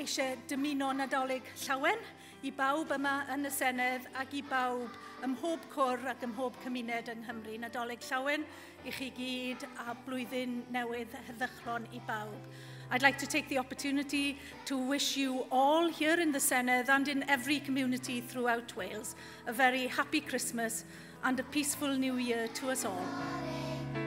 eisiau dymuno Nadolig Llawen I bawb yma yn y Senedd ac I bawb ym mhob cwr ac ym mhob cymuned yng Nghymru. Nadolig Llawen I chi gyd a blwyddyn newydd heddychlon I bawb. I'd like to take the opportunity to wish you all here in the Senedd and in every community throughout Wales a very happy Christmas and a peaceful New Year to us all.